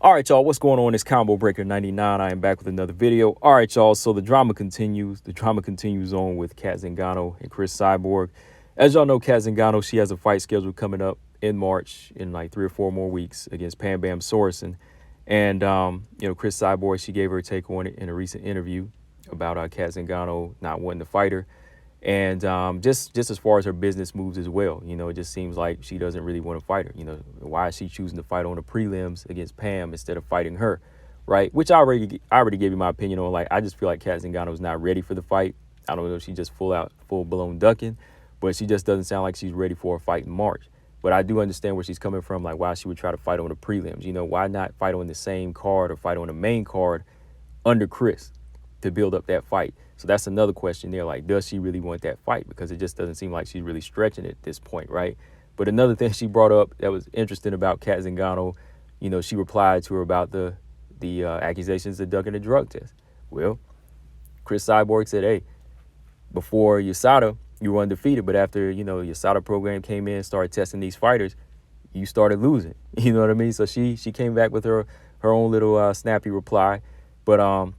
All right, y'all, what's going on? It's Combo Breaker 99. I am back with another video. All right, y'all, so the drama continues. The drama continues on with Cat Zingano and Chris Cyborg. As y'all know, Cat Zingano, she has a fight scheduled coming up in March in like 3 or 4 more weeks against Pam Bam Sorensen. And, Chris Cyborg, she gave her take on it in a recent interview about Cat Zingano not wanting to fight her. And just as far as her business moves as well, it just seems like she doesn't really want to fight her. Why is she choosing to fight on the prelims against Pam instead of fighting her, right? Which I already gave you my opinion on. Like, I just feel like Cat Zingano is not ready for the fight. I don't know if she's just full blown ducking, but she just doesn't sound like she's ready for a fight in March. But I do understand where she's coming from, like why she would try to fight on the prelims. Why not fight on the same card or fight on the main card under Chris to build up that fight? So that's another question there. Like, does she really want that fight? Because it just doesn't seem like she's really stretching it at this point, right? But another thing she brought up that was interesting about Cat Zingano, she replied to her about the accusations of ducking a drug test. Well, Chris Cyborg said, hey, before USADA, you were undefeated. But after, USADA program came in, started testing these fighters, you started losing. You know what I mean? So she came back with her own little snappy reply. But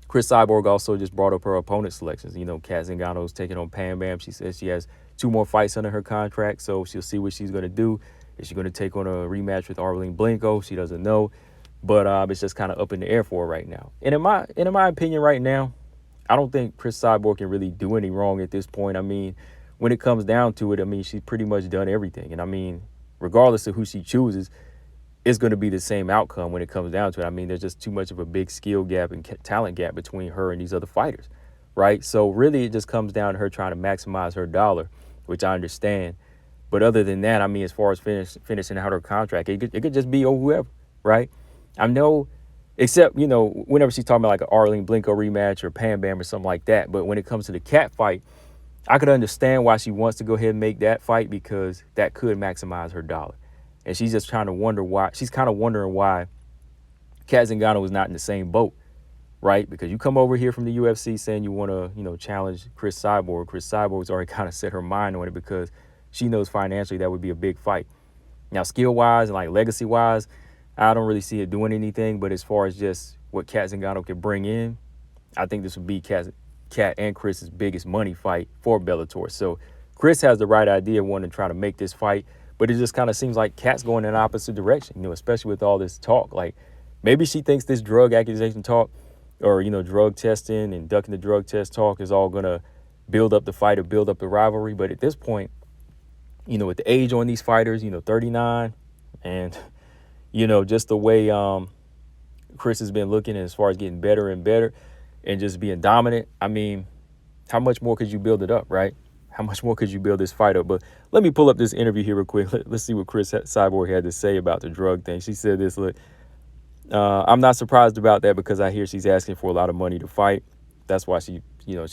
Chris Cyborg also just brought up her opponent selections. Cat Zingano's taking on Pam Bam. She says she has 2 more fights under her contract, so she'll see what she's going to do. Is she going to take on a rematch with Arlene Blanco? She doesn't know. But it's just kind of up in the air for her right now. And in my opinion right now, I don't think Chris Cyborg can really do any wrong at this point. I mean, when it comes down to it, she's pretty much done everything. And regardless of who she chooses, it's going to be the same outcome when it comes down to it. There's just too much of a big skill gap and talent gap between her and these other fighters, right? So really it just comes down to her trying to maximize her dollar, which I understand. But other than that, as far as finishing out her contract, it could just be whoever, right? I know, except, whenever she's talking about like an Arlene Blanco rematch or Pam Bam or something like that. But when it comes to the Cat fight, I could understand why she wants to go ahead and make that fight, because that could maximize her dollar. And she's just trying to wonder why. She's kind of wondering why Cat Zingano is not in the same boat, right? Because you come over here from the UFC saying you want to, challenge Chris Cyborg. Chris Cyborg's already kind of set her mind on it because she knows financially that would be a big fight. Now, skill-wise and like legacy-wise, I don't really see it doing anything. But as far as just what Cat Zingano could bring in, I think this would be Cat and Chris's biggest money fight for Bellator. So Chris has the right idea wanting to try to make this fight. But it just kind of seems like Cat's going in the opposite direction, especially with all this talk. Like, maybe she thinks this drug accusation talk or, drug testing and ducking the drug test talk is all going to build up the fight or build up the rivalry. But at this point, with the age on these fighters, 39, and, just the way Chris has been looking as far as getting better and better and just being dominant, how much more could you build it up, right? How much more could you build this fight up? But let me pull up this interview here real quick. Let's see what Chris Cyborg had to say about the drug thing. She said this, look, I'm not surprised about that because I hear she's asking for a lot of money to fight. That's why she's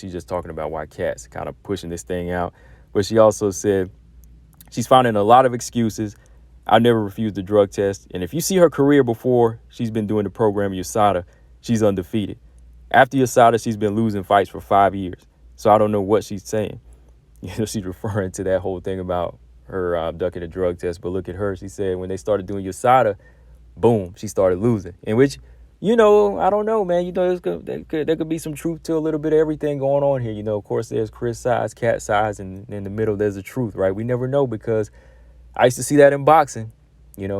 just talking about why Cat's kind of pushing this thing out. But she also said she's finding a lot of excuses. I never refused the drug test. And if you see her career before she's been doing the program at USADA, she's undefeated. After USADA, she's been losing fights for 5 years. So I don't know what she's saying. She's referring to that whole thing about her ducking a drug test. But look at her. She said when they started doing USADA, boom, she started losing. In which, I don't know, man. There could be some truth to a little bit of everything going on here. Of course, there's Chris size, Cat size, and in the middle, there's the truth, right? We never know, because I used to see that in boxing.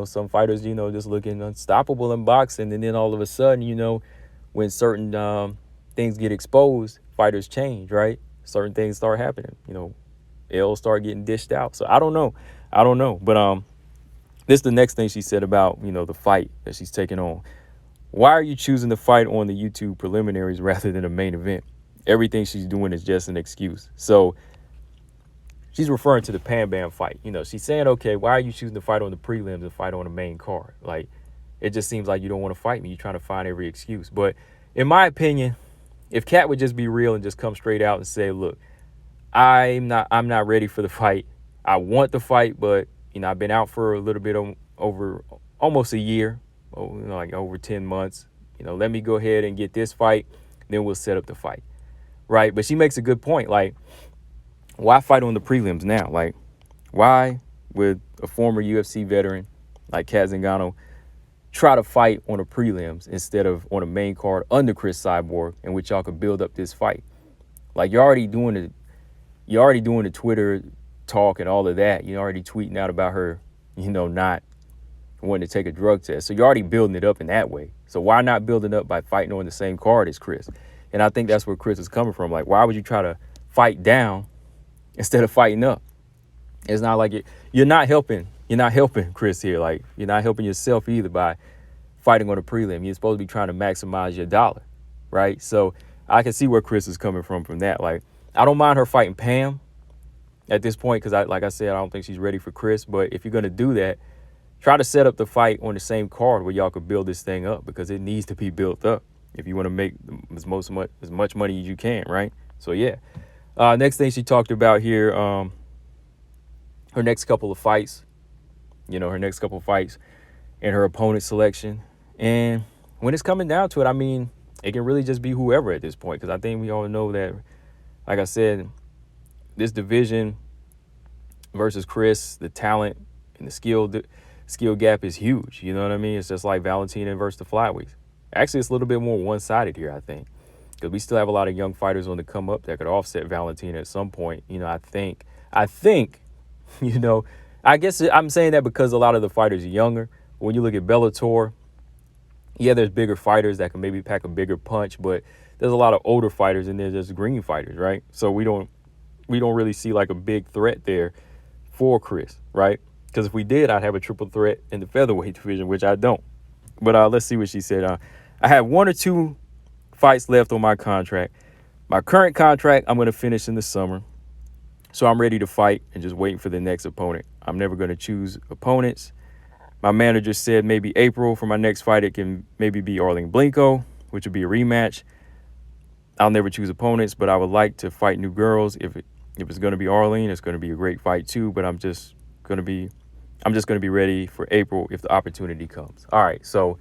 Some fighters, just looking unstoppable in boxing. And then all of a sudden, when certain things get exposed, fighters change, right? Certain things start happening, L's start getting dished out. So I don't know. But this is the next thing she said about, the fight that she's taking on. Why are you choosing to fight on the YouTube preliminaries rather than the main event? Everything she's doing is just an excuse. So she's referring to the Pam Bam fight. She's saying, okay, why are you choosing to fight on the prelims and fight on the main card? Like, it just seems like you don't want to fight me. You're trying to find every excuse. But in my opinion, if Cat would just be real and just come straight out and say, look, I'm not ready for the fight. I want the fight, but, I've been out for a little bit over almost a year, like over 10 months. Let me go ahead and get this fight, then we'll set up the fight, right? But she makes a good point. Like, why fight on the prelims now? Like, why with a former UFC veteran like Cat Zingano, try to fight on the prelims instead of on the main card under Chris Cyborg, in which y'all could build up this fight. Like you're already doing the Twitter talk and all of that. You're already tweeting out about her, not wanting to take a drug test. So you're already building it up in that way. So why not build it up by fighting on the same card as Chris? And I think that's where Chris is coming from. Like, why would you try to fight down instead of fighting up? It's not like you're not helping. You're not helping Chris here. Like, you're not helping yourself either by fighting on a prelim. You're supposed to be trying to maximize your dollar, right? So I can see where Chris is coming from that. Like, I don't mind her fighting Pam at this point because, like I said, I don't think she's ready for Chris. But if you're going to do that, try to set up the fight on the same card where y'all could build this thing up, because it needs to be built up if you want to make as much money as you can, right? So, yeah. Next thing she talked about here, her next couple of fights, and her opponent selection. And when it's coming down to it, I mean, it can really just be whoever at this point, because I think we all know that, like I said, this division versus Chris, the talent and the skill gap is huge. You know what I mean? It's just like Valentina versus the flyweights. Actually, it's a little bit more one-sided here, I think, because we still have a lot of young fighters on the come up that could offset Valentina at some point. I think, I guess I'm saying that because a lot of the fighters are younger. When you look at Bellator, yeah, there's bigger fighters that can maybe pack a bigger punch, but there's a lot of older fighters and there's just green fighters, right? So we don't really see like a big threat there for Chris, right? Because if we did, I'd have a triple threat in the featherweight division, which I don't. But let's see what she said. I have 1 or 2 fights left on my contract. My current contract, I'm going to finish in the summer. So I'm ready to fight and just waiting for the next opponent. I'm never going to choose opponents. My manager said maybe April for my next fight. It can maybe be Arlene Blenko, which would be a rematch. I'll never choose opponents, but I would like to fight new girls. If it's going to be Arlene, it's going to be a great fight too. But I'm just going to be ready for April if the opportunity comes. All right, so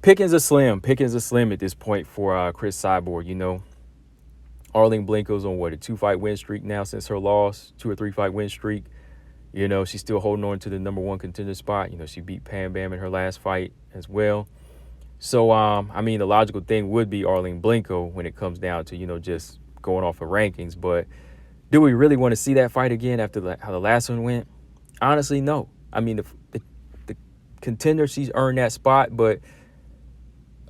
pickings are slim. Pickings are slim at this point for Chris Cyborg. Arlene Blenko's on a 2-fight win streak now since her loss, 2 or 3 fight win streak. She's still holding on to the number 1 contender spot. She beat Pam Bam in her last fight as well. So, the logical thing would be Arlene Blenko when it comes down to, just going off of rankings. But do we really want to see that fight again after how the last one went? Honestly, no. The contender, she's earned that spot, but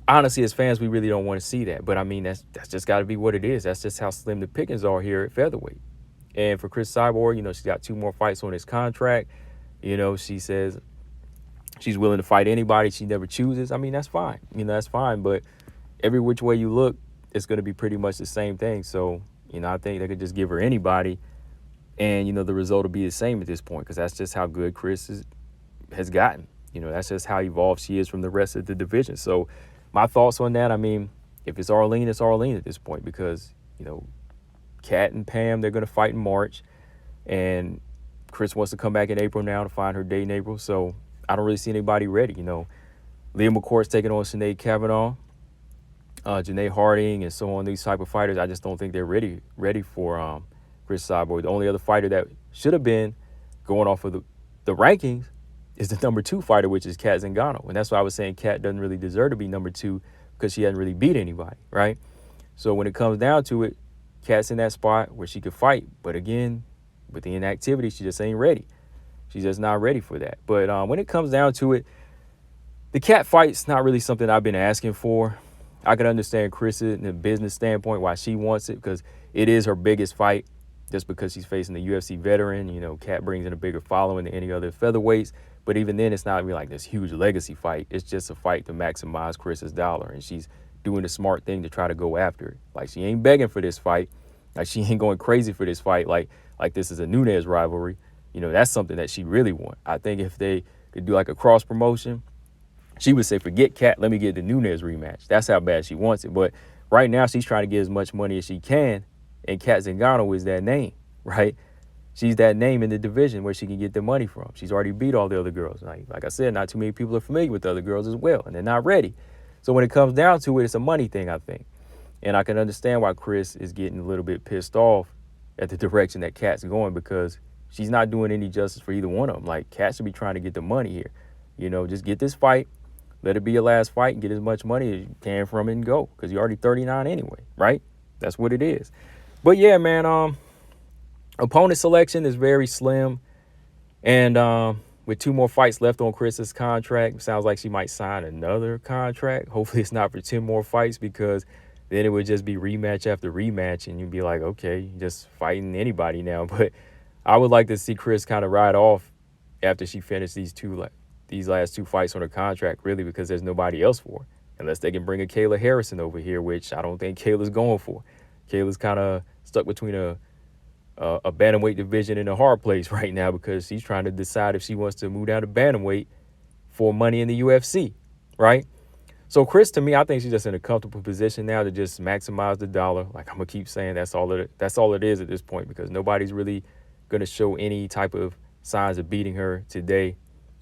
honestly, as fans, we really don't want to see that. But that's just got to be what it is. That's just how slim the pickings are here at featherweight. And for Chris Cyborg, she's got 2 more fights on his contract. She says she's willing to fight anybody she never chooses. That's fine. That's fine. But every which way you look, it's going to be pretty much the same thing. So, I think they could just give her anybody and, the result will be the same at this point, because that's just how good Chris has gotten. That's just how evolved she is from the rest of the division. So my thoughts on that, if it's Arlene at this point, because, Cat and Pam, they're going to fight in March, and Chris wants to come back in April now to find her date in April. So I don't really see anybody ready. Leah McCourt's taking on Sinead Kavanaugh, Janae Harding, and so on. These type of fighters, I just don't think they're ready for Chris Cyborg. The only other fighter that should have been going off of the rankings is the number 2 fighter, which is Cat Zingano. And that's why I was saying Cat doesn't really deserve to be number 2, because she hasn't really beat anybody, right? So when it comes down to it, Cat's in that spot where she could fight. But again, with the inactivity, she just ain't ready. She's just not ready for that. But when it comes down to it, the Cat fight's not really something I've been asking for. I can understand Chris in the business standpoint why she wants it, because it is her biggest fight, just because she's facing the UFC veteran. Cat brings in a bigger following than any other featherweights. But even then, it's not really like this huge legacy fight. It's just a fight to maximize Chris's dollar. And she's doing the smart thing to try to go after it. Like, she ain't begging for this fight. Like, she ain't going crazy for this fight. Like this is a Nunes rivalry. That's something that she really wants. I think if they could do like a cross promotion, she would say, forget Cat, let me get the Nunes rematch. That's how bad she wants it. But right now, she's trying to get as much money as she can. And Cat Zingano is that name, right? She's that name in the division where she can get the money from. She's already beat all the other girls. Like I said, not too many people are familiar with the other girls as well, and they're not ready. So when it comes down to it, it's a money thing, I think. And I can understand why Chris is getting a little bit pissed off at the direction that Cat's going, because she's not doing any justice for either one of them. Like, Cat should be trying to get the money here. You know, just get this fight. Let it be your last fight and get as much money as you can from it and go. Because you're already 39 anyway, right? That's what it is. But yeah, man, opponent selection is very slim. And with 2 more fights left on Chris's contract, sounds like she might sign another contract. Hopefully it's not for 10 more fights, because then it would just be rematch after rematch. And you'd be like, okay, just fighting anybody now. But I would like to see Chris kind of ride off after she finished these last 2 fights on her contract, really, because there's nobody else for her. Unless they can bring a Kayla Harrison over here, which I don't think Kayla's going for. Kayla's kind of stuck between a bantamweight division in a hard place right now, because she's trying to decide if she wants to move down to bantamweight for money in the UFC, right? So Chris, to me, I think she's just in a comfortable position now to just maximize the dollar. Like I'm gonna keep saying, that's all it is at this point, because nobody's really gonna show any type of signs of beating her today.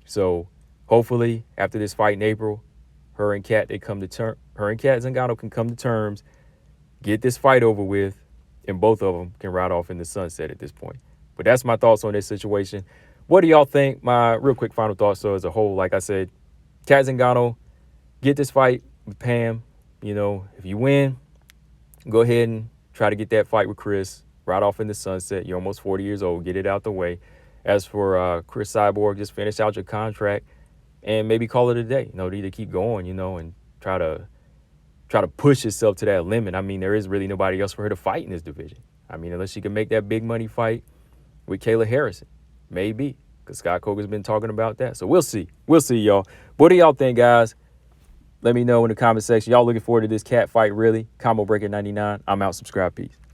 So hopefully after this fight in April, her and Cat Zingano can come to terms, get this fight over with, and both of them can ride off in the sunset at this point. But that's my thoughts on this situation. What do y'all think? My real quick final thoughts. So as a whole, like I said, Cat Zingano, get this fight with Pam. You know, if you win, go ahead and try to get that fight with Chris, ride off in the sunset. You're almost 40 years old. Get it out the way. As for Chris Cyborg, just finish out your contract and maybe call it a day. You know, to either keep going, you know, and try to push herself to that limit. I mean, there is really nobody else for her to fight in this division. I mean, unless she can make that big money fight with Kayla Harrison. Maybe, because Scott Coker's been talking about that. So we'll see. We'll see, y'all. What do y'all think, guys? Let me know in the comment section. Y'all looking forward to this Cat fight, really? Combo Breaker 99. I'm out. Subscribe. Peace.